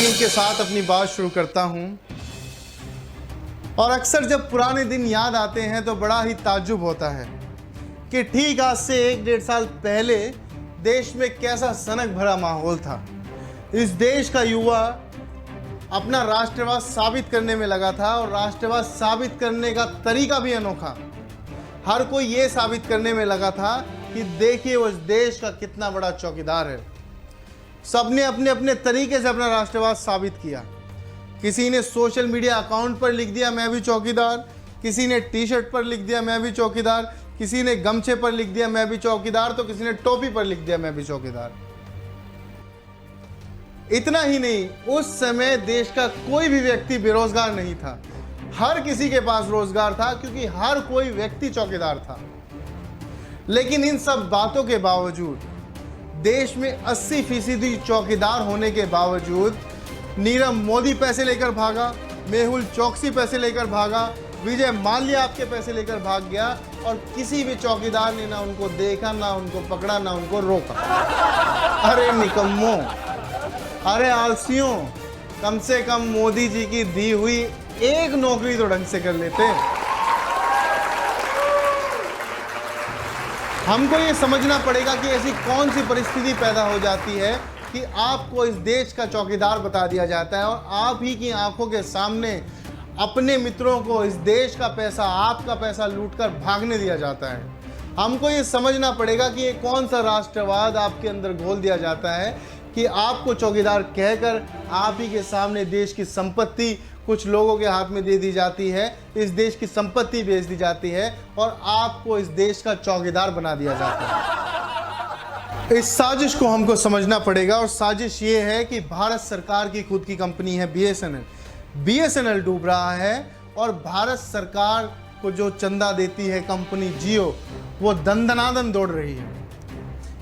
यकीन के साथ अपनी बात शुरू करता हूं और अक्सर जब पुराने दिन याद आते हैं तो बड़ा ही ताज्जुब होता है कि ठीक आज से 1-1.5 साल पहले देश में कैसा सनक भरा माहौल था। इस देश का युवा अपना राष्ट्रवाद साबित करने में लगा था और राष्ट्रवाद साबित करने का तरीका भी अनोखा। हर कोई ये साबित करने में लगा था कि देखिए वो इस देश का कितना बड़ा चौकीदार है। सबने अपने अपने तरीके से अपना राष्ट्रवाद साबित किया। किसी ने सोशल मीडिया अकाउंट पर लिख दिया मैं भी चौकीदार, किसी ने टी शर्ट पर लिख दिया मैं भी चौकीदार, किसी ने गमछे पर लिख दिया मैं भी चौकीदार, तो किसी ने टोपी पर लिख दिया मैं भी चौकीदार। इतना ही नहीं, उस समय देश का कोई भी व्यक्ति बेरोजगार नहीं था। हर किसी के पास रोजगार था क्योंकि हर कोई व्यक्ति चौकीदार था। लेकिन इन सब बातों के बावजूद देश में 80% चौकीदार होने के बावजूद नीरव मोदी पैसे लेकर भागा, मेहुल चौकसी पैसे लेकर भागा, विजय माल्या आपके पैसे लेकर भाग गया और किसी भी चौकीदार ने ना उनको देखा, ना उनको पकड़ा, ना उनको रोका। अरे निकम्मों, अरे आलसियों, कम से कम मोदी जी की दी हुई एक नौकरी तो ढंग से कर लेते। हमको ये समझना पड़ेगा कि ऐसी कौन सी परिस्थिति पैदा हो जाती है कि आपको इस देश का चौकीदार बता दिया जाता है और आप ही की आंखों के सामने अपने मित्रों को इस देश का पैसा, आपका पैसा लूटकर भागने दिया जाता है। हमको ये समझना पड़ेगा कि ये कौन सा राष्ट्रवाद आपके अंदर घोल दिया जाता है कि आपको चौकीदार कहकर आप ही के सामने देश की संपत्ति कुछ लोगों के हाथ में दे दी जाती है, इस देश की संपत्ति बेच दी जाती है और आपको इस देश का चौकीदार बना दिया जाता है। इस साजिश को हमको समझना पड़ेगा और साजिश ये है कि भारत सरकार की खुद की कंपनी है BSNL डूब रहा है और भारत सरकार को जो चंदा देती है कंपनी जियो, वो दंदनादन दौड़ रही है।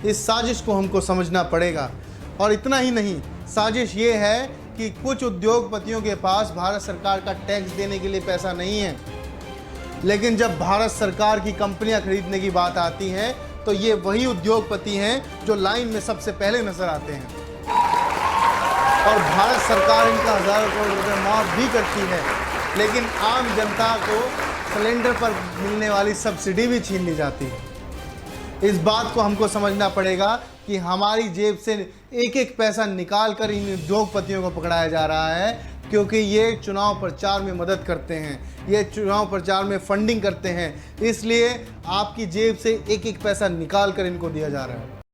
इस साजिश को हमको समझना पड़ेगा। और इतना ही नहीं, साजिश ये है कि कुछ उद्योगपतियों के पास भारत सरकार का टैक्स देने के लिए पैसा नहीं है, लेकिन जब भारत सरकार की कंपनियां खरीदने की बात आती है तो ये वही उद्योगपति हैं जो लाइन में सबसे पहले नजर आते हैं और भारत सरकार इनका हज़ारों करोड़ रुपए माफ भी करती है, लेकिन आम जनता को सिलेंडर पर मिलने वाली सब्सिडी भी छीन ली जाती है। इस बात को हमको समझना पड़ेगा कि हमारी जेब से एक एक पैसा निकाल कर इन उद्योगपतियों को पकड़ाया जा रहा है, क्योंकि ये चुनाव प्रचार में मदद करते हैं, ये चुनाव प्रचार में फंडिंग करते हैं, इसलिए आपकी जेब से एक एक पैसा निकाल कर इनको दिया जा रहा है।